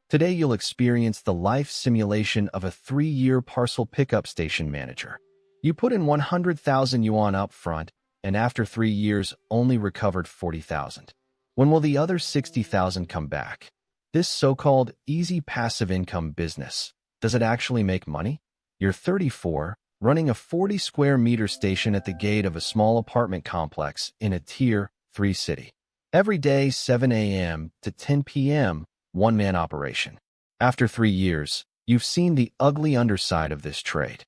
Today you'll experience the life simulation of a 3-year parcel pickup station manager. You put in 100,000 yuan up front, and after 3 years only recovered 40,000. When will the other 60,000 come back? This so-called easy passive income business, does it actually make money? You're 34, running a 40 square meter station at the gate of a small apartment complex in a Tier 3 city. Every day 7 a.m. to 10 p.m., one-man operation. After 3 years, you've seen the ugly underside of this trade.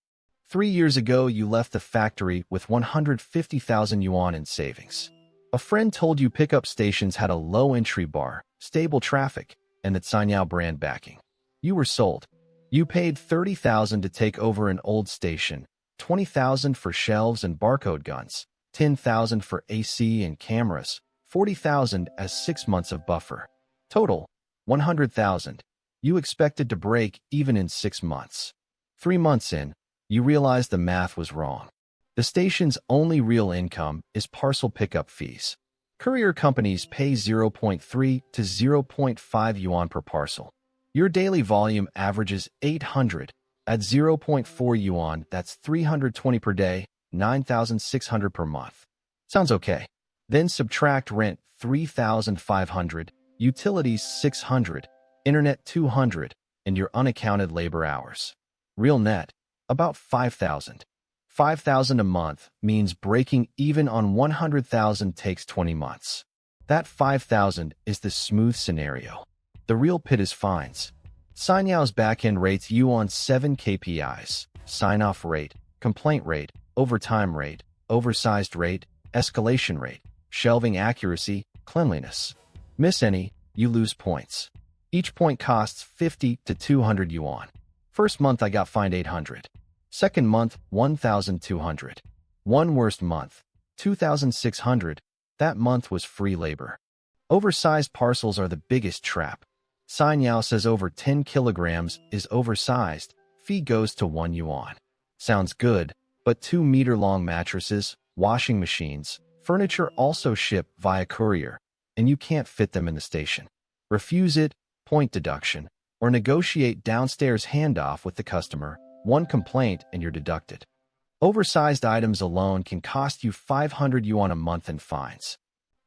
3 years ago, you left the factory with 150,000 yuan in savings. A friend told you pickup stations had a low entry bar, stable traffic, and that Cainiao brand backing. You were sold. You paid 30,000 to take over an old station, 20,000 for shelves and barcode guns, 10,000 for AC and cameras, 40,000 as 6 months of buffer. Total, 100,000. You expected to break even in 6 months. 3 months in, you realized the math was wrong. The station's only real income is parcel pickup fees. Courier companies pay 0.3 to 0.5 yuan per parcel. Your daily volume averages 800. At 0.4 yuan, that's 320 per day, 9,600 per month. Sounds okay. Then subtract rent 3,500, utilities 600, internet 200, and your unaccounted labor hours. Real net, about 5,000. 5,000 a month means breaking even on 100,000 takes 20 months. That 5,000 is the smooth scenario. The real pit is fines. Cainiao's backend rates you on 7 KPIs: sign-off rate, complaint rate, overtime rate, oversized rate, escalation rate, shelving accuracy, cleanliness. Miss any, you lose points. Each point costs 50 to 200 yuan. First month I got fined 800. Second month, 1,200. One worst month, 2,600. That month was free labor. Oversized parcels are the biggest trap. Cainiao says over 10 kilograms is oversized. Fee goes to 1 yuan. Sounds good, but 2-meter-long mattresses, washing machines, furniture also ship via courier, and you can't fit them in the station. Refuse it, point deduction, or negotiate downstairs handoff with the customer. 1 complaint and you're deducted. Oversized items alone can cost you 500 yuan a month in fines.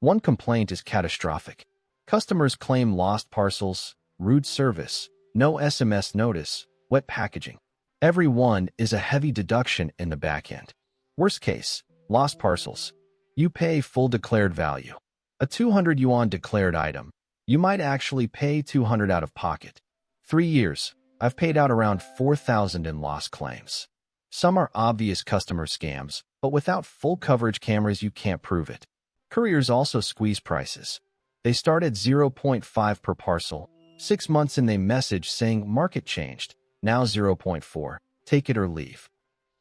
1 complaint is catastrophic. Customers claim lost parcels, rude service, no SMS notice, wet packaging. Every one is a heavy deduction in the back end. Worst case, lost parcels. You pay full declared value. A 200 yuan declared item, you might actually pay 200 out of pocket. 3 years, I've paid out around 4,000 in lost claims. Some are obvious customer scams, but without full coverage cameras you can't prove it. Couriers also squeeze prices. They start at 0.5 per parcel. 6 months in they message saying market changed, now 0.4, take it or leave.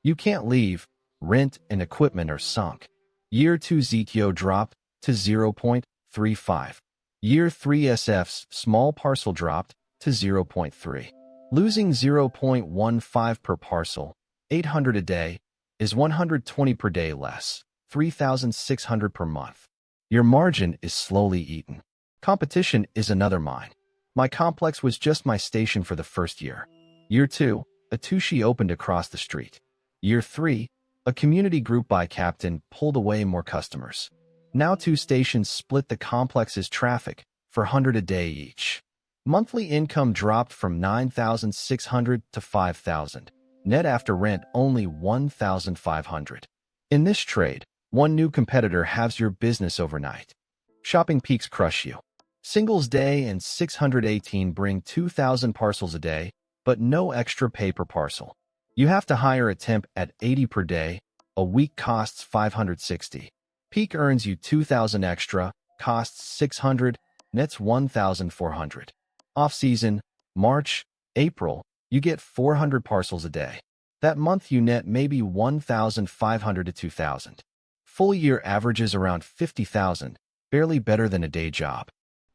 You can't leave, rent and equipment are sunk. Year 2 ZTO dropped to 0.35. Year 3 SF's small parcel dropped to 0.3. Losing 0.15 per parcel, 800 a day, is 120 per day less, 3,600 per month. Your margin is slowly eaten. Competition is another mine. My complex was just my station for the first year. Year 2, a Tushi opened across the street. Year 3, a community group by captain pulled away more customers. Now 2 stations split the complex's traffic for 100 a day each. Monthly income dropped from 9,600 to 5,000. Net after rent only 1,500. In this trade, 1 new competitor halves your business overnight. Shopping peaks crush you. Singles Day and 618 bring 2,000 parcels a day, but no extra pay per parcel. You have to hire a temp at 80 per day. A week costs 560. Peak earns you 2,000 extra, costs 600, nets 1,400. Off-season, March, April, you get 400 parcels a day. That month you net maybe 1,500 to 2,000. Full year averages around 50,000, barely better than a day job.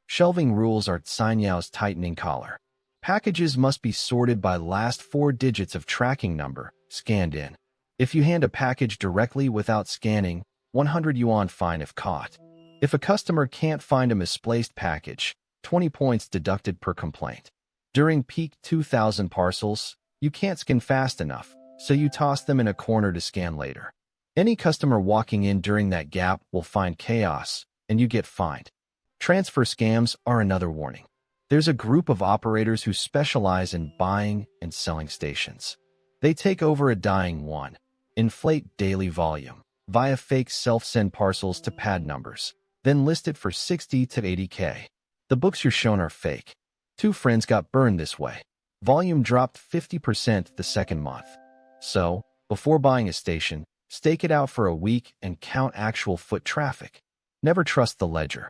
Shelving rules are Cainiao's tightening collar. Packages must be sorted by last 4 digits of tracking number, scanned in. If you hand a package directly without scanning, 100 yuan fine if caught. If a customer can't find a misplaced package, 20 points deducted per complaint. During peak 2,000 parcels, you can't scan fast enough, so you toss them in a corner to scan later. Any customer walking in during that gap will find chaos, and you get fined. Transfer scams are another warning. There's a group of operators who specialize in buying and selling stations. They take over a dying one, inflate daily volume via fake self-send parcels to pad numbers, then list it for 60 to 80K. The books you're shown are fake. 2 friends got burned this way. Volume dropped 50% the second month. So, before buying a station, stake it out for a week and count actual foot traffic. Never trust the ledger.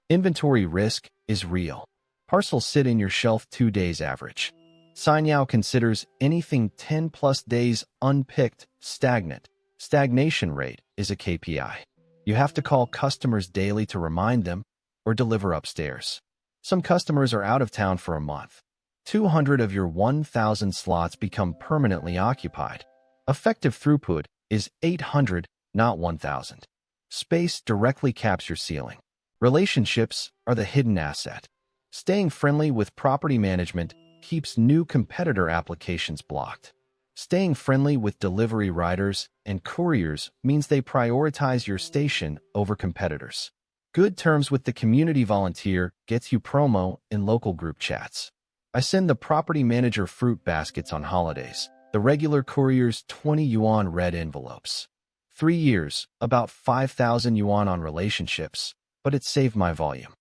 Inventory risk is real. Parcels sit in your shelf 2 days average. Cainiao considers anything 10+ days unpicked stagnant. Stagnation rate is a KPI. You have to call customers daily to remind them or deliver upstairs. Some customers are out of town for a month. 200 of your 1,000 slots become permanently occupied. Effective throughput is 800, not 1,000. Space directly caps your ceiling. Relationships are the hidden asset. Staying friendly with property management keeps new competitor applications blocked. Staying friendly with delivery riders and couriers means they prioritize your station over competitors. Good terms with the community volunteer gets you promo in local group chats. I send the property manager fruit baskets on holidays. The regular couriers 20 yuan red envelopes. 3 years, about 5,000 yuan on relationships, but it saved my volume.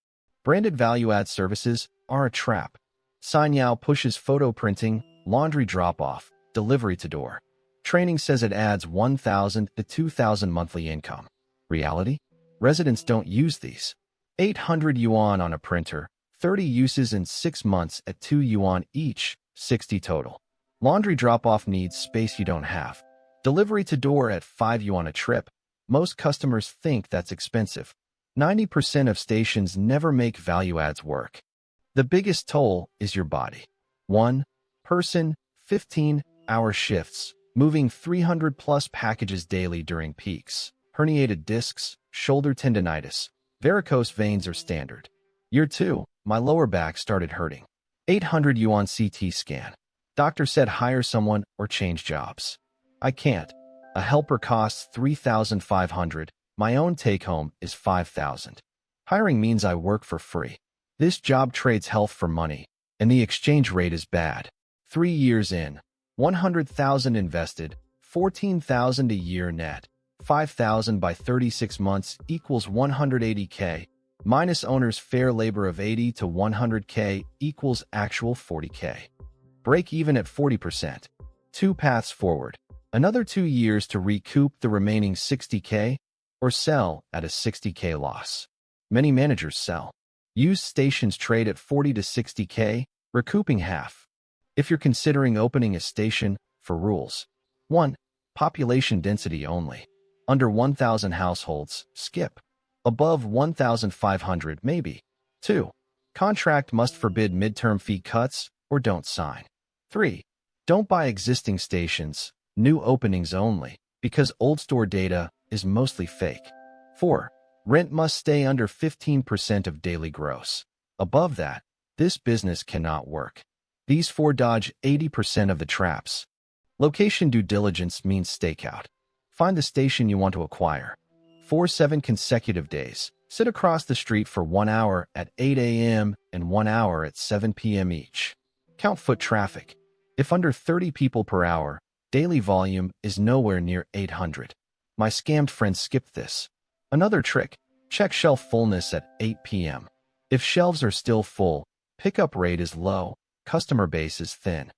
Branded value-add services are a trap. Cainiao pushes photo printing, laundry drop-off, delivery to door. Training says it adds 1,000 to 2,000 monthly income. Reality? Residents don't use these. 800 yuan on a printer, 30 uses in 6 months at 2 yuan each, 60 total. Laundry drop-off needs space you don't have. Delivery to door at 5 yuan a trip. Most customers think that's expensive. 90% of stations never make value adds work. The biggest toll is your body. 1 person, 15-hour shifts, moving 300+ packages daily during peaks. Herniated discs, shoulder tendinitis, varicose veins are standard. Year 2, my lower back started hurting. 800 yuan CT scan. Doctor said hire someone or change jobs. I can't. A helper costs 3,500. My own take-home is 5,000. Hiring means I work for free. This job trades health for money, and the exchange rate is bad. 3 years in, 100,000 invested, 14,000 a year net. 5,000 by 36 months equals 180K, minus owner's fair labor of 80 to 100K equals actual 40K. Break even at 40%. 2 paths forward. Another 2 years to recoup the remaining 60K, or sell at a 60K loss. Many managers sell. Used stations trade at 40 to 60K, recouping half. If you're considering opening a station, for rules. 1. Population density only. Under 1,000 households, skip. Above 1,500, maybe. 2. Contract must forbid midterm fee cuts or don't sign. 3. Don't buy existing stations, new openings only, because old store data is mostly fake. 4. Rent must stay under 15% of daily gross. Above that, this business cannot work. These 4 dodge 80% of the traps. Location due diligence means stakeout. Find the station you want to acquire. 7 consecutive days. Sit across the street for 1 hour at 8 a.m. and 1 hour at 7 p.m. each. Count foot traffic. If under 30 people per hour, daily volume is nowhere near 800. My scammed friends skipped this. Another trick, check shelf fullness at 8 p.m. If shelves are still full, pickup rate is low, customer base is thin.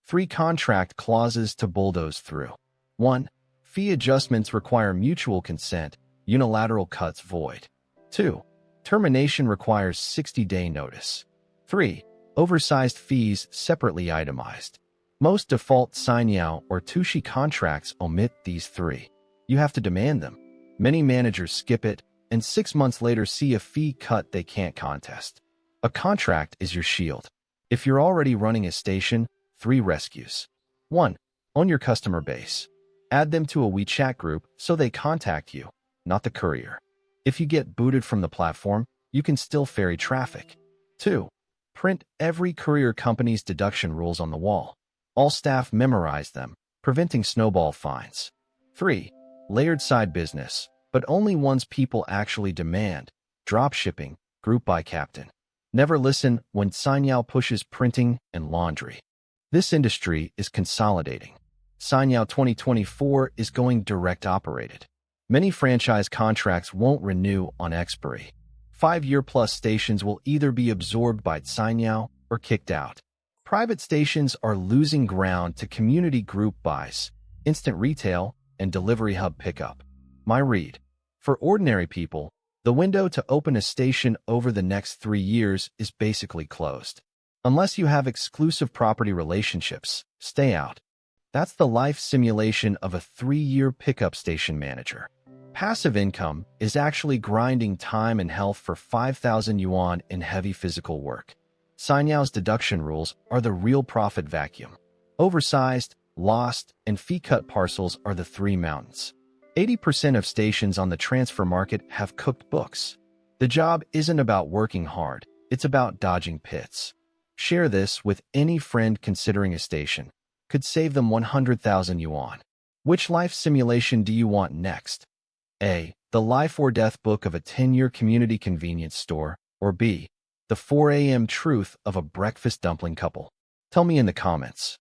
3 contract clauses to bulldoze through. 1. Fee adjustments require mutual consent, unilateral cuts void. 2. Termination requires 60-day notice. 3. Oversized fees separately itemized. Most default Cainiao or Tushi contracts omit these 3. You have to demand them. Many managers skip it, and 6 months later see a fee cut they can't contest. A contract is your shield. If you're already running a station, 3 rescues. 1. Own your customer base. Add them to a WeChat group so they contact you, not the courier. If you get booted from the platform, you can still ferry traffic. 2. Print every courier company's deduction rules on the wall. All staff memorize them, preventing snowball fines. 3. Layered side business, but only ones people actually demand. Drop shipping, group by captain. Never listen when Cainiao pushes printing and laundry. This industry is consolidating. Cainiao 2024 is going direct operated. Many franchise contracts won't renew on expiry. 5-year-plus stations will either be absorbed by Cainiao or kicked out. Private stations are losing ground to community group buys, instant retail, and delivery hub pickup. My read. For ordinary people, the window to open a station over the next 3 years is basically closed. Unless you have exclusive property relationships, stay out. That's the life simulation of a 3-year pickup station manager. Passive income is actually grinding time and health for 5,000 yuan in heavy physical work. Cainiao's deduction rules are the real profit vacuum. Oversized, lost, and fee-cut parcels are the 3 mountains. 80% of stations on the transfer market have cooked books. The job isn't about working hard, it's about dodging pits. Share this with any friend considering a station. Could save them 100,000 yuan. Which life simulation do you want next? A. The life or death book of a 10-year community convenience store, or B. The 4 a.m. truth of a breakfast dumpling couple. Tell me in the comments.